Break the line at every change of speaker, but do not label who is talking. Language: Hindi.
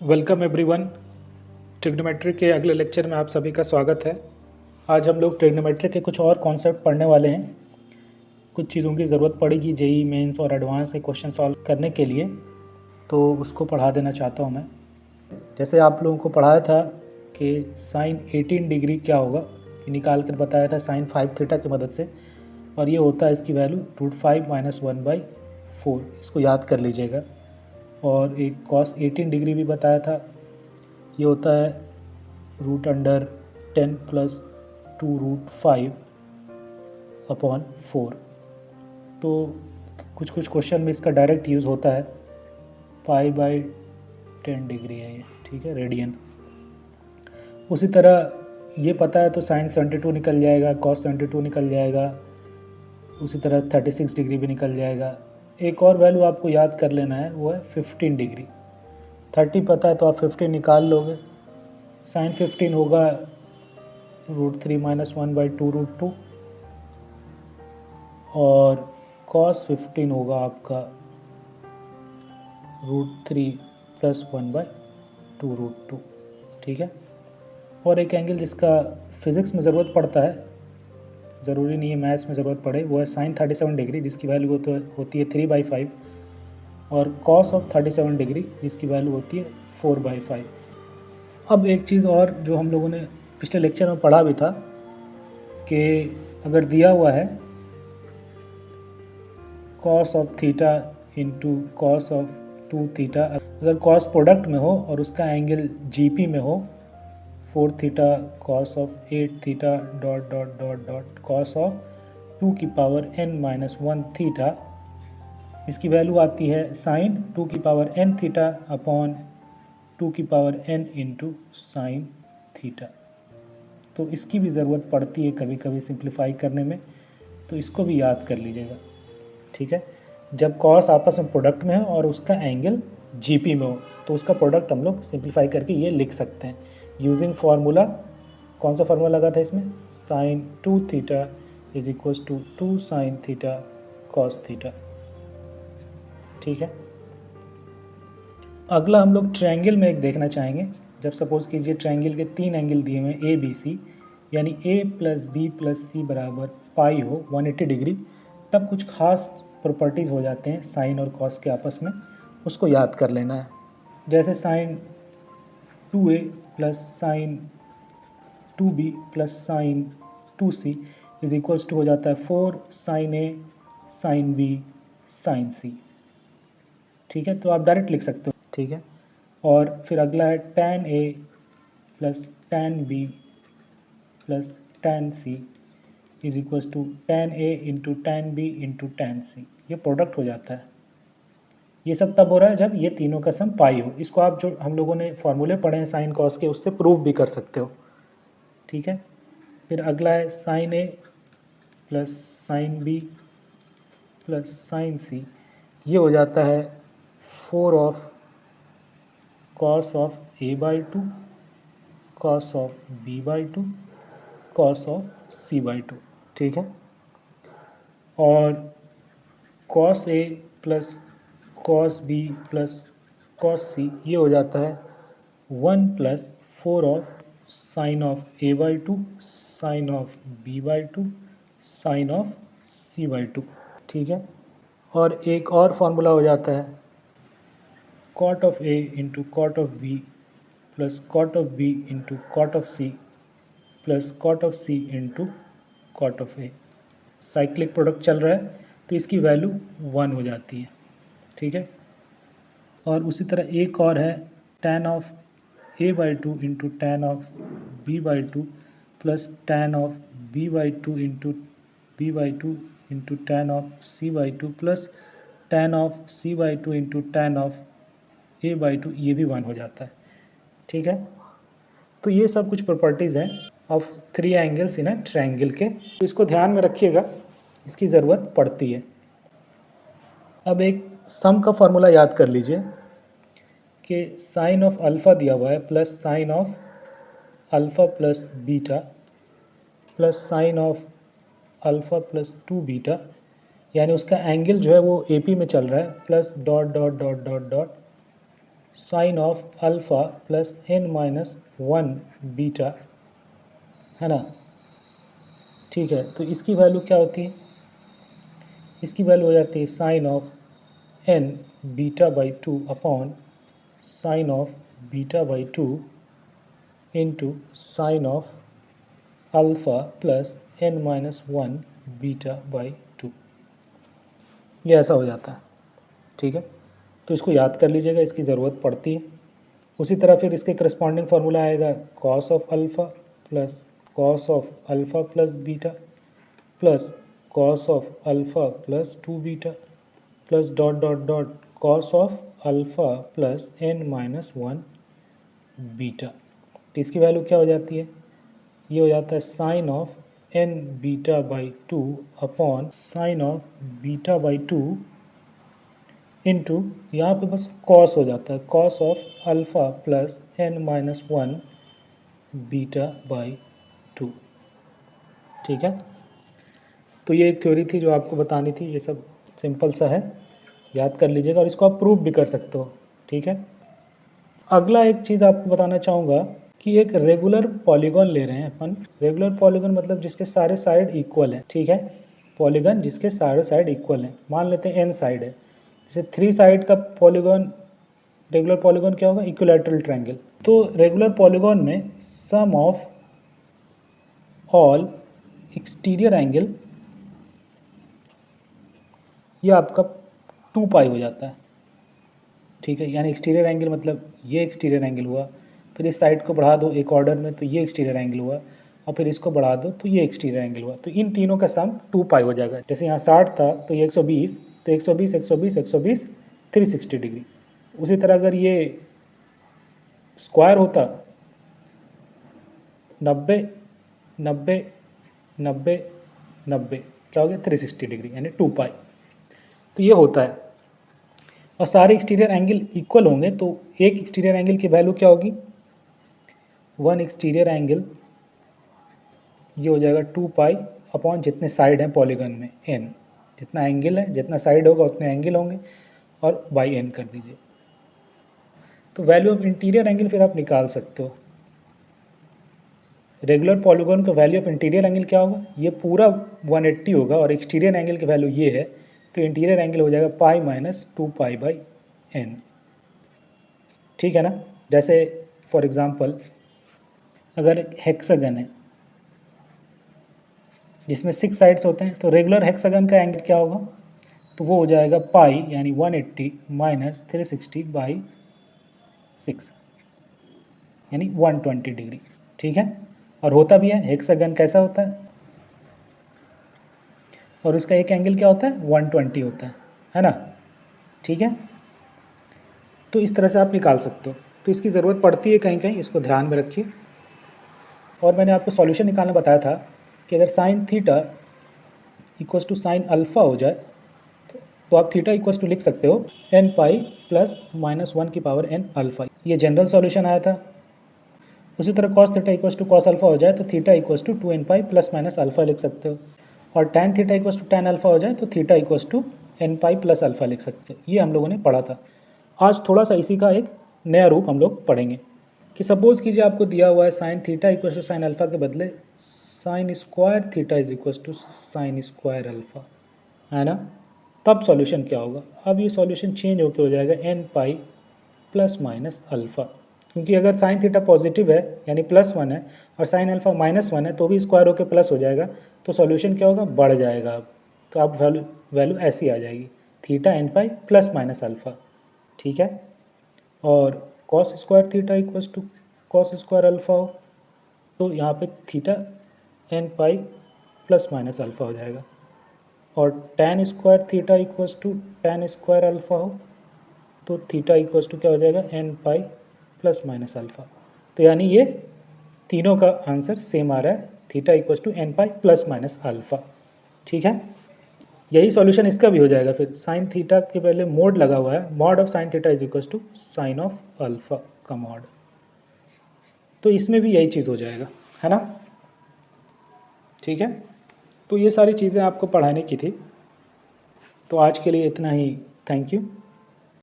Welcome everyone. ट्रिग्नोमेट्री के अगले लेक्चर में आप सभी का स्वागत है। आज हम लोग ट्रिग्नोमेट्री के कुछ और कॉन्सेप्ट पढ़ने वाले हैं। कुछ चीज़ों की ज़रूरत पड़ेगी जेई मेंस और एडवांस के क्वेश्चन सॉल्व करने के लिए, तो उसको पढ़ा देना चाहता हूँ मैं। जैसे आप लोगों को पढ़ाया था कि साइन 18 डिग्री क्या होगा, ये निकाल कर बताया था साइन 5 थीटा की मदद से, और ये होता है इसकी वैल्यू √5 - 1/4। इसको याद कर लीजिएगा। और एक cos 18 डिग्री भी बताया था, ये होता है √10 + 2√5/4। तो कुछ क्वेश्चन में इसका डायरेक्ट यूज़ होता है। π/10 डिग्री है ये, ठीक है, रेडियन। उसी तरह ये पता है तो साइन 72 निकल जाएगा, cos 72 निकल जाएगा, उसी तरह 36 डिग्री भी निकल जाएगा। एक और वैल्यू आपको याद कर लेना है, वो है 15 डिग्री। 30 पता है तो आप 15 निकाल लोगे। साइन 15 होगा √3 - 1/2√2, और cos 15 होगा आपका √3 + 1/2√2, ठीक है। और एक एंगल जिसका फिज़िक्स में ज़रूरत पड़ता है, ज़रूरी नहीं है मैथ्स में ज़रूरत पड़े, वो है साइन 37 डिग्री, जिसकी वैल्यू होती है 3/5, और cos ऑफ 37 डिग्री, जिसकी वैल्यू होती है 4/5। अब एक चीज़ और जो हम लोगों ने पिछले लेक्चर में पढ़ा भी था कि अगर दिया हुआ है cos of theta into cos of 2 theta, अगर cos प्रोडक्ट में हो और उसका एंगल GP में हो, 4 theta cos of 8 theta ... cos of 2n - 1 theta, इसकी वैल्यू आती है sine 2n theta upon 2n into sine theta. तो इसकी भी ज़रूरत पड़ती है कभी कभी सिंप्लीफाई करने में, तो इसको भी याद कर लीजिएगा, ठीक है। जब कॉस आपस में प्रोडक्ट में हो और उसका एंगल जीपी में हो, तो उसका प्रोडक्ट हम लोग सिंप्लीफाई करके ये लिख सकते हैं यूजिंग फार्मूला। कौन सा फार्मूला लगा था इसमें? Sine 2 theta is equal to 2 sine theta cos theta, ठीक है। अगला हम लोग ट्रायंगल में एक देखना चाहेंगे। जब सपोज कीजिए ट्रायंगल के 3 एंगल दिए हुए हैं ABC, यानी A + B + C = पाई हो 180 डिग्री, तब कुछ खास प्रॉपर्टीज़ हो जाते हैं साइन और कॉस के आपस में, उसको याद कर लेना है। जैसे sine 2A + sine 2B + sine 2C is equals to हो जाता है 4 sine A sine B sine C, ठीक है। तो आप डायरेक्ट लिख सकते हो, ठीक है। और फिर अगला है tan A + tan B + tan C is equals to tan A into tan B into tan C। ये प्रोडक्ट हो जाता है। ये सब तब हो रहा है जब ये तीनों का सम पाई हो। इसको आप जो हम लोगों ने फॉर्मूले पढ़े हैं साइन कॉस के, उससे प्रूव भी कर सकते हो, ठीक है। फिर अगला है sine A + sine B + sine C, ये हो जाता है 4 of cos of A/2 cos of B/2 cos of C/2, ठीक है। और cos A + cos B + cos C, ये हो जाता है 1 + 4 of sine of A/2 sine of B/2 sine of C/2, ठीक है। और एक और फार्मूला हो जाता है cot of A into cot of B + cot of B into cot of C + cot of C into cot of A। Cyclic product चल रहा है तो इसकी वैल्यू 1 हो जाती है, ठीक है। और उसी तरह एक और है tan of A/2 into tan of B/2 + tan of B/2 into B/2 into tan of C/2 + tan of C/2 into tan of A/2, ये भी 1 हो जाता है, ठीक है। तो ये सब कुछ प्रॉपर्टीज़ हैं of 3 angles in a triangle के, तो इसको ध्यान में रखिएगा, इसकी ज़रूरत पड़ती है। अब एक सम का फार्मूला याद कर लीजिए कि साइन ऑफ अल्फ़ा दिया हुआ है plus sign of alpha plus beta plus sign of alpha plus 2 beta, यानी उसका एंगल जो है वो AP में चल रहा है, plus ... sine of alpha plus n-1 beta, है ना। ठीक है, तो इसकी वैल्यू क्या होती है? इसकी वैल्यू हो जाती है sine of n beta by 2 upon sine of beta by 2 into sine of alpha plus n-1 beta by 2। ये ऐसा हो जाता है, ठीक है। तो इसको याद कर लीजिएगा, इसकी ज़रूरत पड़ती है। उसी तरह फिर इसके करस्पॉन्डिंग फार्मूला आएगा cos of alpha plus cos of alpha plus beta plus cos of alpha plus 2 beta plus dot dot dot cos of alpha plus n-1 beta. तो इसकी वैल्यू क्या हो जाती है? ये हो जाता है sine of n beta by 2 upon sine of beta by 2 into यहाँ पे बस कॉस हो जाता है, cos of alpha plus n-1 beta by 2। ठीक है, तो ये एक थ्योरी थी जो आपको बतानी थी। ये सब सिंपल सा है, याद कर लीजिएगा और इसको आप प्रूव भी कर सकते हो। ठीक है, अगला एक चीज़ आपको बताना चाहूँगा कि एक रेगुलर पॉलीगॉन ले रहे हैं अपन। रेगुलर पॉलीगॉन मतलब जिसके सारे साइड इक्वल हैं। ठीक है, पॉलीगॉन जिसके सारे साइड इक्वल हैं, मान लेते हैं n साइड है। जैसे 3 साइड का पॉलीगॉन, रेगुलर पॉलीगॉन क्या होगा? Equilateral triangle. तो रेगुलर पॉलीगॉन में सम ऑफ ऑल एक्सटीरियर एंगल ये आपका 2 पाई हो जाता है। ठीक है, यानी एक्सटीरियर एंगल मतलब ये एक्सटीरियर एंगल हुआ, फिर इस साइड को बढ़ा दो एक ऑर्डर में तो ये एक्सटीरियर एंगल हुआ, और फिर इसको बढ़ा दो तो ये एक्सटीरियर एंगल हुआ। तो इन तीनों का सम 2 पाई हो जाएगा। जैसे यहाँ 60 था तो ये 120, तो 120 120 120 360 डिग्री। उसी तरह अगर ये स्क्वायर होता 90 90 90 90, क्या हो गया? 360 डिग्री, यानी 2 पाई। तो ये होता है, और सारे एक्सटीरियर एंगल इक्वल होंगे तो एक एक्सटीरियर एंगल की वैल्यू क्या होगी? 1 एक्सटीरियर एंगल ये हो जाएगा 2 पाई अपॉन जितने साइड हैं पॉलीगन में n। जितना एंगल है, जितना साइड होगा उतने एंगल होंगे, और बाई n कर दीजिए। तो वैल्यू ऑफ इंटीरियर एंगल फिर आप निकाल सकते हो। रेगुलर पॉलीगॉन का वैल्यू ऑफ इंटीरियर एंगल क्या होगा? ये पूरा 180 होगा, और एक्सटीरियर एंगल की वैल्यू ये है, तो इंटीरियर एंगल हो जाएगा pi minus 2 pi by n। ठीक है ना। जैसे फॉर एग्जांपल अगर एक हेक्सागन है जिसमें 6 साइड्स होते हैं, तो रेगुलर हेक्सागन का एंगल क्या होगा? तो वो हो जाएगा पाई यानी 180 माइनस 360 बाई 6, यानी 120 डिग्री। ठीक है, और होता भी है, हेक्सागन कैसा होता है और उसका एक एंगल क्या होता है? 120 होता है ना। ठीक है, तो इस तरह से आप निकाल सकते हो। तो इसकी ज़रूरत पड़ती है कहीं कहीं, इसको ध्यान में रखिए। और मैंने आपको सॉल्यूशन निकालना बताया था कि अगर sine theta equals to sine alpha हो जाए तो आप थीटा इक्वस टू लिख सकते हो n पाई प्लस -1 की पावर n अल्फ़ा। ये जनरल सॉल्यूशन आया था। उसी तरह cos theta equals to cos alpha हो जाए तो theta equals to 2n pi plus minus alpha लिख सकते हो, और tan theta equals to tan alpha हो जाए तो theta equals to n pi plus alpha लिख सकते हो। ये हम लोगों ने पढ़ा था। आज थोड़ा सा इसी का एक नया रूप हम लोग पढ़ेंगे कि सपोज़ कीजिए आपको दिया हुआ है sine theta equals to sine alpha के बदले sine square theta is equals to sine square alpha, है ना। तब सॉल्यूशन क्या होगा? अब ये सॉल्यूशन चेंज होकर हो जाएगा n pi plus minus alpha, क्योंकि अगर साइन थीटा पॉजिटिव है यानी +1 है और साइन अल्फ़ा -1 है तो भी स्क्वायर होकर प्लस हो जाएगा, तो सॉल्यूशन क्या होगा? बढ़ जाएगा। अब तो अब वैल्यू ऐसी आ जाएगी theta n pi plus minus alpha. ठीक है, और cos square theta equals to cos square alpha हो तो यहाँ पे theta n pi plus minus alpha हो जाएगा, और tan square theta equals to tan square alpha हो तो थीटा इक्वल्स टू क्या हो जाएगा? n pi plus minus alpha. तो यानी ये तीनों का आंसर सेम आ रहा है, theta equals to n pi plus minus alpha. ठीक है, यही सॉल्यूशन इसका भी हो जाएगा। फिर साइन थीटा के पहले मोड लगा हुआ है, mod of sine theta is equals to sine of alpha का मॉड, तो इसमें भी यही चीज़ हो जाएगा, है ना। ठीक है, तो ये सारी चीज़ें आपको पढ़ाने की थी। तो आज के लिए इतना ही, थैंक यू।